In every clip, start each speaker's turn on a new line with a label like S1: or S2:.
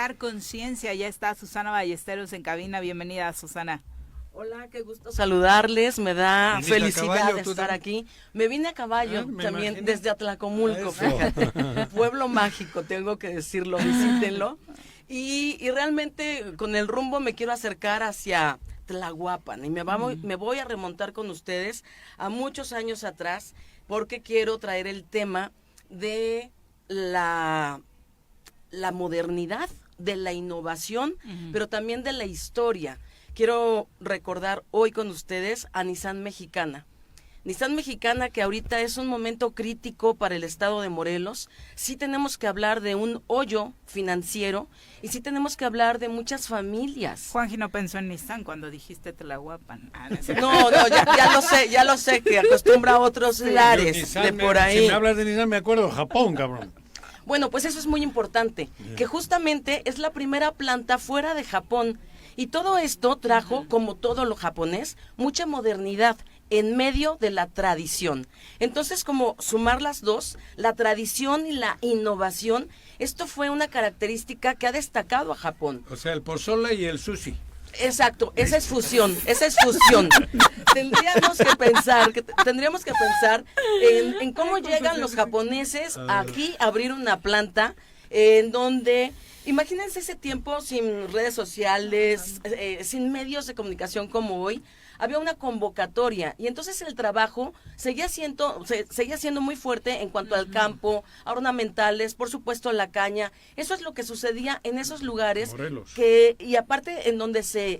S1: despertar conciencia. Ya está Susana Ballesteros en cabina. Bienvenida, Susana.
S2: Hola, qué gusto saludarles, me da felicidad
S3: caballo,
S2: de estar aquí. Me vine a caballo también
S3: imagino.
S2: desde Atlacomulco, fíjate. Pueblo mágico, tengo que decirlo, visítenlo. Y realmente con el rumbo me quiero acercar hacia Tlahuapan y me voy a remontar con ustedes a muchos años atrás porque quiero traer el tema de la modernidad, de la innovación, pero también de la historia. Quiero recordar hoy con ustedes a Nissan Mexicana. Nissan Mexicana, que ahorita es un momento crítico para el estado de Morelos. Sí tenemos que hablar de un hoyo financiero y sí tenemos que hablar de muchas familias.
S1: Juanji no pensó en Nissan cuando dijiste Tlahuapan.
S2: No, ya lo sé, que acostumbra a otros lares
S3: Nissan,
S2: de por ahí.
S3: Si me hablas de Nissan me acuerdo, Japón, cabrón.
S2: Bueno, pues eso es muy importante, que justamente es la primera planta fuera de Japón. Y todo esto trajo, como todo lo japonés, mucha modernidad en medio de la tradición. Entonces, como sumar las dos, la tradición y la innovación, esto fue una característica que ha destacado a Japón.
S3: O sea, el pozole y el sushi.
S2: Exacto, esa es fusión. Tendríamos que pensar en cómo llegan los japoneses aquí a abrir una planta en donde... Imagínense ese tiempo sin redes sociales, sin medios de comunicación como hoy. Había una convocatoria y entonces el trabajo seguía siendo muy fuerte en cuanto al campo, a ornamentales, por supuesto la caña. Eso es lo que sucedía en esos lugares.
S3: Morelos.
S2: Y aparte en donde se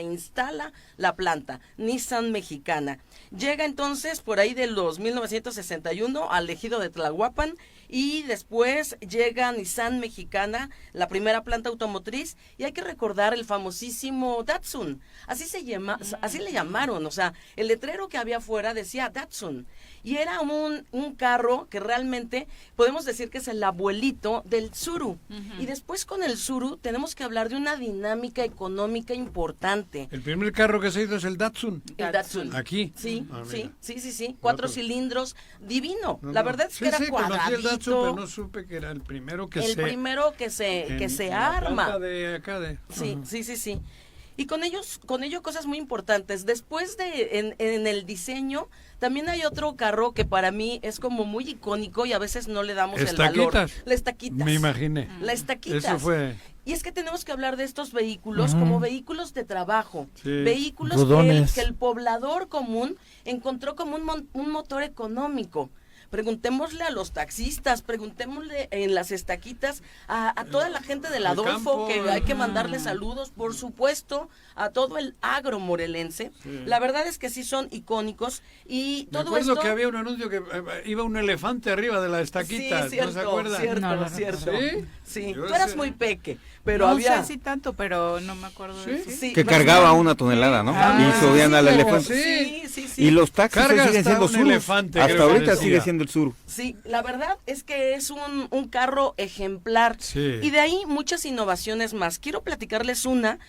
S2: instala la planta Nissan Mexicana. Llega entonces por ahí de los 1961 al ejido de Tlahuapan y después llega Nissan Mexicana, la primera planta automotriz, y hay que recordar el famosísimo Datsun. Así le llamaron, o sea, el letrero que había afuera decía Datsun. Y era un carro que realmente podemos decir que es el abuelito del Tsuru. Y después con el Tsuru tenemos que hablar de una dinámica económica importante.
S3: El primer carro que se hizo es el Datsun.
S2: El Datsun.
S3: Aquí.
S2: Sí. 4 cilindros, divino. La verdad es que era cuadradito.
S3: Conocí el Datsun, pero no supe que era el primero que
S2: se arma.
S3: De acá
S2: Sí. Y con ello cosas muy importantes. Después en el diseño, también hay otro carro que para mí es como muy icónico y a veces no le damos el valor. La estaquitas.
S3: Me imaginé.
S2: La estaquitas.
S3: Eso fue.
S2: Y es que tenemos que hablar de estos vehículos como vehículos de trabajo.
S3: Sí.
S2: Vehículos que el poblador común encontró como un motor económico. Preguntémosle a los taxistas, preguntémosle en las estaquitas a toda la gente del Adolfo, que hay que mandarle saludos, por supuesto, a todo el agro morelense. Sí. La verdad es que sí son icónicos y todo esto...
S3: Me acuerdo que había un anuncio que iba un elefante arriba de la estaquita,
S2: sí, cierto,
S3: ¿no se acuerdan?
S2: Cierto.
S3: ¿Sí?
S2: Tú eras muy peque, pero
S1: no
S2: había...
S1: No sé si tanto, pero no me acuerdo.
S4: Sí, que cargaba una tonelada, ¿no? Y subían al elefante.
S2: Sí.
S4: Y los taxis siguen siendo Tsuru. Hasta ahorita sigue siendo el Tsuru.
S2: Sí, la verdad es que es un carro ejemplar.
S3: Sí.
S2: Y de ahí muchas innovaciones más. Quiero platicarles una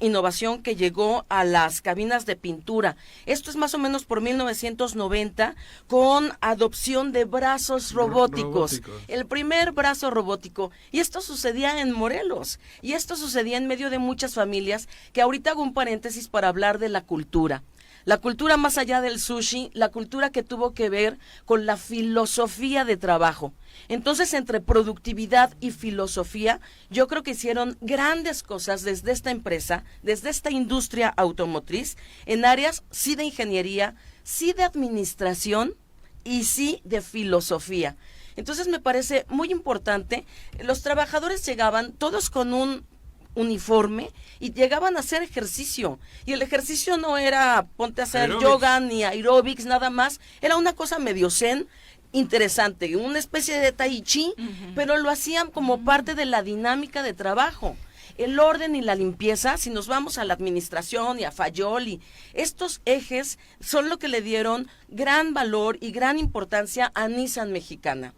S2: innovación que llegó a las cabinas de pintura. Esto es más o menos por 1990 con adopción de brazos robóticos. El primer brazo robótico. Y esto sucedía en Morelos. Y esto sucedía en medio de muchas familias, que ahorita hago un paréntesis para hablar de la cultura. La cultura más allá del sushi, la cultura que tuvo que ver con la filosofía de trabajo. Entonces, entre productividad y filosofía, yo creo que hicieron grandes cosas desde esta empresa, desde esta industria automotriz, en áreas sí de ingeniería, sí de administración y sí de filosofía. Entonces, me parece muy importante. Los trabajadores llegaban todos con un uniforme y llegaban a hacer ejercicio, y el ejercicio no era ponte a hacer yoga ni aeróbics nada más, era una cosa medio zen, interesante, una especie de tai chi, pero lo hacían como parte de la dinámica de trabajo. El orden y la limpieza, si nos vamos a la administración y a Fayoli, estos ejes son lo que le dieron gran valor y gran importancia a Nissan Mexicana.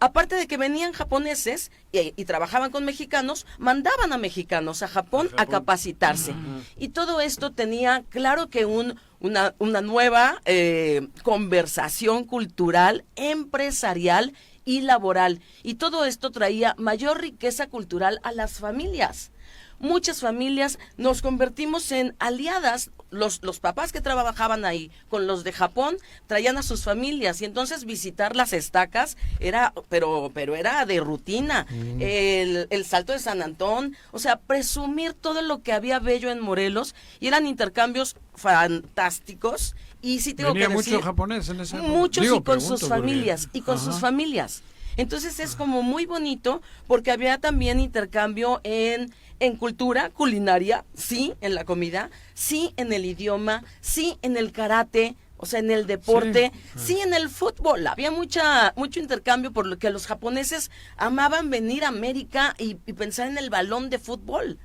S2: Aparte de que venían japoneses y trabajaban con mexicanos, mandaban a mexicanos a Japón a capacitarse. Y todo esto tenía, claro que una nueva conversación cultural, empresarial y laboral. Y todo esto traía mayor riqueza cultural a las familias. Muchas familias nos convertimos en aliadas. Los papás que trabajaban ahí con los de Japón traían a sus familias y entonces visitar las estacas era, pero era de rutina. El Salto de San Antón, o sea, presumir todo lo que había bello en Morelos, y eran intercambios fantásticos. Y sí tengo
S3: Venía
S2: que decir,
S3: mucho japonés en esa época.
S2: muchos
S3: Digo,
S2: y con
S3: pregunto
S2: sus
S3: porque-
S2: familias,
S3: Ajá.
S2: Entonces es como muy bonito porque había también intercambio en cultura culinaria, sí, en la comida, sí, en el idioma, sí, en el karate, o sea, en el deporte, sí, en el fútbol. Había mucho intercambio por lo que los japoneses amaban venir a América y pensar en el balón de fútbol.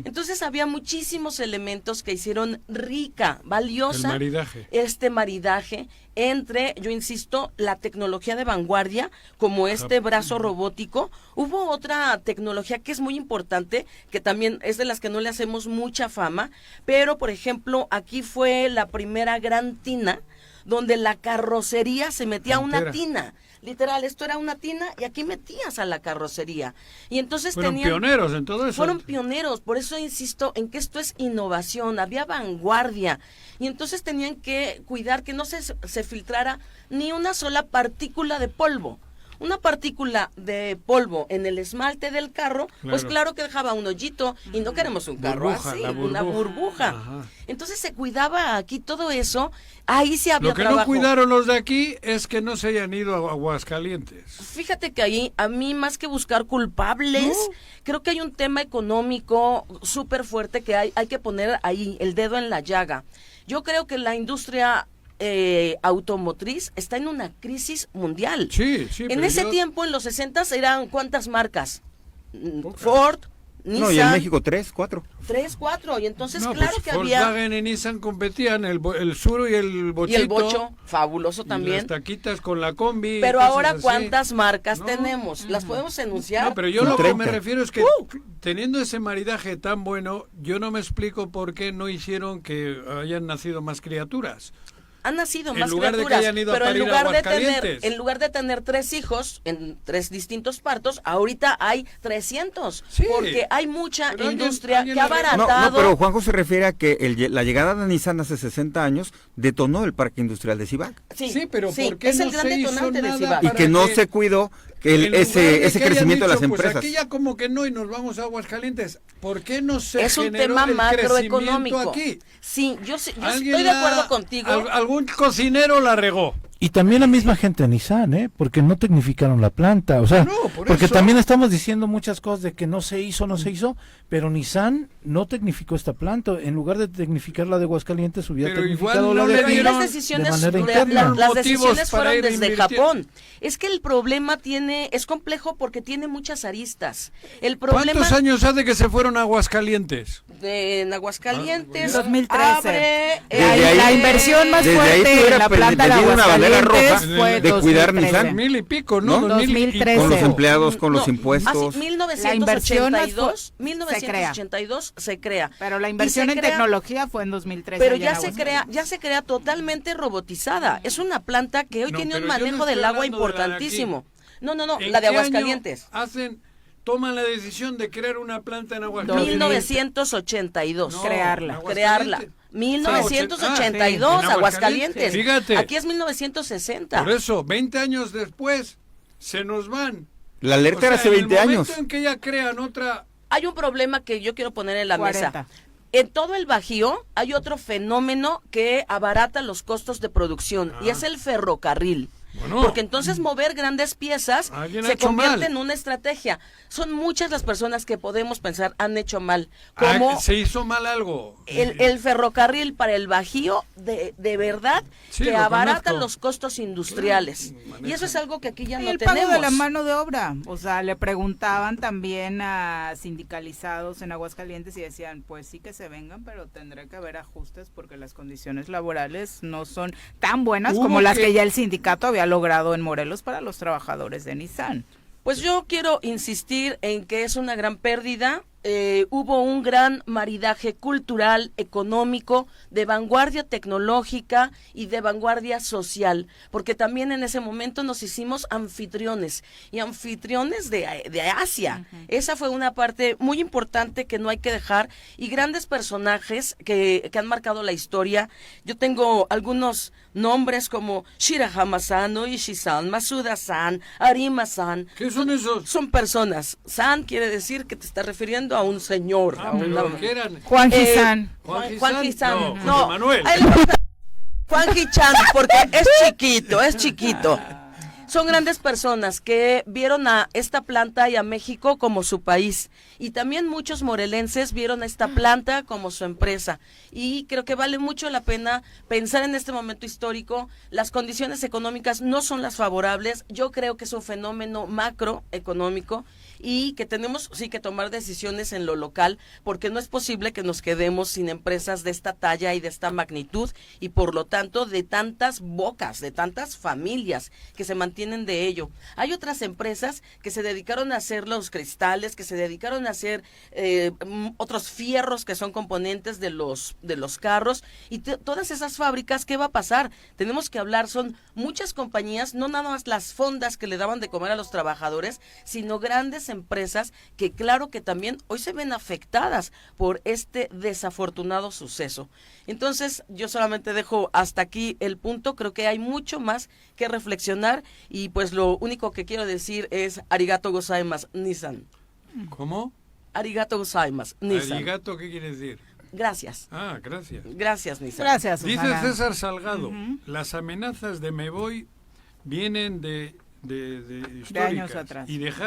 S2: Entonces había muchísimos elementos que hicieron rica, valiosa
S3: El maridaje.
S2: este maridaje entre, yo insisto, la tecnología de vanguardia, como este brazo robótico. Hubo otra tecnología que es muy importante, que también es de las que no le hacemos mucha fama, pero por ejemplo, aquí fue la primera gran tina, donde la carrocería se metía a una
S3: Entera.
S2: tina. Literal, esto era una tina y aquí metías a la carrocería. Y entonces
S3: Fueron
S2: tenían...
S3: pioneros en todo eso.
S2: Fueron pioneros, por eso insisto en que esto es innovación, había vanguardia, y entonces tenían que cuidar que no se filtrara ni una sola partícula de polvo. Una partícula de polvo en el esmalte del carro, pues claro que dejaba un hoyito, y no queremos un carro
S3: Burbuja,
S2: así,
S3: la
S2: una burbuja.
S3: Ajá.
S2: Entonces se cuidaba aquí todo eso, ahí sí había
S3: Lo que
S2: trabajo.
S3: no cuidaron los de aquí es que no se hayan ido a Aguascalientes.
S2: Fíjate que ahí, a mí más que buscar culpables, creo que hay un tema económico súper fuerte que hay que poner ahí el dedo en la llaga. Yo creo que la industria automotriz está en una crisis mundial.
S3: Sí, sí.
S2: En
S3: pero
S2: ese
S3: yo-
S2: tiempo, en los 60s, eran ¿cuántas marcas? Ford, Nissan,
S4: No, y en México 3, 4.
S2: 3, 4, y entonces
S3: No,
S2: claro
S3: pues
S2: que había...
S3: Volkswagen y Nissan competían, el Suro y el
S2: Y
S3: Bochito.
S2: el Bocho, fabuloso
S3: y
S2: también.
S3: las taquitas con la combi.
S2: Pero
S3: cosas
S2: ahora,
S3: así.
S2: ¿cuántas marcas
S3: No.
S2: tenemos? ¿Las podemos enunciar?
S3: No, pero yo
S4: No,
S3: lo que
S4: 30.
S3: me refiero es que teniendo ese maridaje tan bueno, yo no me explico por qué no hicieron que hayan nacido más criaturas.
S2: Han nacido
S3: En
S2: más
S3: lugar de que
S2: criaturas,
S3: hayan ido a
S2: pero
S3: parir a Aguascalientes.
S2: en lugar de tener 3 hijos en 3 distintos partos, ahorita hay 300,
S3: Sí.
S2: porque hay mucha
S3: Pero
S2: industria
S3: alguien
S2: que ha
S3: la regó.
S4: No,
S2: abaratado.
S4: no, pero Juanjo se refiere a que la llegada de Nissan hace 60 años detonó el parque industrial de Cibac.
S3: Sí, pero ¿por qué
S2: es el
S3: no
S2: gran
S3: se hizo
S2: detonante de
S3: nada
S2: Cibac.
S4: Y
S3: para
S4: que no
S3: que-
S4: se cuidó que
S3: En lugar de
S4: ese
S3: que hayan
S4: crecimiento de las
S3: dicho,
S4: empresas.
S3: Pues aquí ya como que no y nos vamos a Aguascalientes. ¿Por qué no se
S2: Es un
S3: generó
S2: tema
S3: el
S2: macroeconómico.
S3: crecimiento aquí?
S2: Sí, yo
S3: Alguien
S2: estoy de acuerdo contigo.
S3: Algún cocinero la regó.
S5: Y también la misma gente de Nissan, porque no tecnificaron la planta, o sea,
S3: No, por
S5: porque
S3: eso.
S5: también estamos diciendo muchas cosas de que no se hizo, pero Nissan no tecnificó esta planta, en lugar de tecnificar la de Aguascalientes hubiera
S3: Pero
S5: tecnificado
S3: igual no
S5: la de
S3: le
S5: aquí
S3: dieron
S2: las
S5: de
S2: decisiones,
S5: manera
S2: las
S5: interna.
S3: motivos
S2: decisiones
S3: para
S2: fueron
S3: ir
S2: desde
S3: invirtiendo.
S2: Japón. Es que el problema es complejo porque tiene muchas aristas. El problema
S3: ¿Cuántos años hace que se fueron a Aguascalientes?
S2: en Aguascalientes
S1: 2013.
S2: abre,
S4: Desde ahí-
S1: la inversión más
S4: desde ahí
S1: fuerte
S4: tuviera
S1: en la planta de
S4: prendido una bandera
S1: Aguascalientes
S3: roja
S1: fue
S4: de cuidar
S1: 2013.
S4: Nissan.
S3: 2000 y pico, ¿no?
S4: ¿No?
S1: 2013.
S4: Con los
S1: Ese.
S4: empleados, con los
S2: No,
S4: impuestos.
S2: así,
S1: La inversión más
S2: 1982 se crea.
S1: Pero la
S2: Y
S1: inversión
S2: se
S1: en
S2: crea-
S1: tecnología fue en 2013.
S2: Pero
S1: allá
S2: ya
S1: en
S2: se
S1: Aguascalientes.
S2: crea totalmente robotizada. Es una planta que hoy
S3: No,
S2: tiene un
S3: pero yo no
S2: manejo
S3: estoy
S2: del agua
S3: hablando de la de aquí.
S2: importantísimo. No,
S3: ¿En
S2: la de
S3: qué año
S2: Aguascalientes.
S3: toman la decisión de crear una planta en Aguascalientes?
S2: 1982.
S3: No,
S1: Crearla.
S3: en
S2: Crearla.
S3: Aguascalientes.
S2: 1982,
S3: en
S2: Aguascalientes.
S3: Fíjate.
S2: Aquí es 1960.
S3: Por eso, 20 años después, se nos van.
S4: La alerta era hace
S3: en
S4: 20
S3: el
S4: años.
S3: momento en que ya crean otra...
S2: Hay un problema que yo quiero poner en la
S1: 40.
S2: mesa. En todo el Bajío hay otro fenómeno que abarata los costos de producción y es el ferrocarril.
S3: Bueno.
S2: Porque entonces mover grandes piezas
S3: Alguien ha
S2: se
S3: hecho
S2: convierte
S3: mal.
S2: en una estrategia. Son muchas las personas que podemos pensar han hecho mal. Como
S3: se hizo mal algo.
S2: el ferrocarril para el Bajío, de verdad,
S3: Sí,
S2: que
S3: lo
S2: abarata
S3: conozco.
S2: los costos industriales. Y eso es algo que aquí ya
S1: Y
S2: no
S1: el
S2: tenemos.
S1: pago de la mano de obra, o sea, le preguntaban también a sindicalizados en Aguascalientes y decían, pues sí que se vengan, pero tendrá que haber ajustes porque las condiciones laborales no son tan buenas
S3: Hubo
S1: como las
S3: que-
S1: que ya el sindicato había logrado en Morelos para los trabajadores de Nissan.
S2: Pues yo quiero insistir en que es una gran pérdida. hubo un gran maridaje cultural, económico, de vanguardia tecnológica y de vanguardia social, porque también en ese momento nos hicimos anfitriones, y anfitriones de Asia. Esa fue una parte muy importante que no hay que dejar, y grandes personajes que han marcado la historia. Yo tengo algunos nombres como Shirahama-san, Oishi-san, Masuda-san, Arima-san.
S3: ¿Qué son esos?
S2: Son personas. San quiere decir que te está refiriendo a un señor.
S3: Ah,
S2: a una-
S3: pero ¿qué eran?
S1: Juanji-san.
S2: Juanji-san.
S3: No,
S2: No,
S3: José Manuel.
S2: a él le gusta Juanji-chan, porque es chiquito, es chiquito. Son grandes personas que vieron a esta planta y a México como su país. Y también muchos morelenses vieron a esta planta como su empresa. Y creo que vale mucho la pena pensar en este momento histórico. Las condiciones económicas no son las favorables. Yo creo que es un fenómeno macroeconómico y que tenemos sí que tomar decisiones en lo local, porque no es posible que nos quedemos sin empresas de esta talla y de esta magnitud, y por lo tanto de tantas bocas, de tantas familias que se mantienen de ello. Hay otras empresas que se dedicaron a hacer los cristales, que se dedicaron a hacer otros fierros que son componentes de los carros, y todas esas fábricas, ¿qué va a pasar? Tenemos que hablar, son muchas compañías, no nada más las fondas que le daban de comer a los trabajadores, sino grandes empresas que claro que también hoy se ven afectadas por este desafortunado suceso. Entonces yo solamente dejo hasta aquí el punto. Creo que hay mucho más que reflexionar, y pues lo único que quiero decir es arigato gozaimasu, Nissan.
S3: ¿Cómo?
S2: Arigato gozaimasu, Nissan.
S3: ¿Arigato qué quiere decir?
S2: Gracias.
S3: Ah, gracias.
S2: Gracias, Nissan.
S1: Gracias,
S3: Dice
S1: Susana.
S3: César Salgado, las amenazas de me voy vienen de
S1: años
S3: históricas
S1: atrás.
S3: y dejaron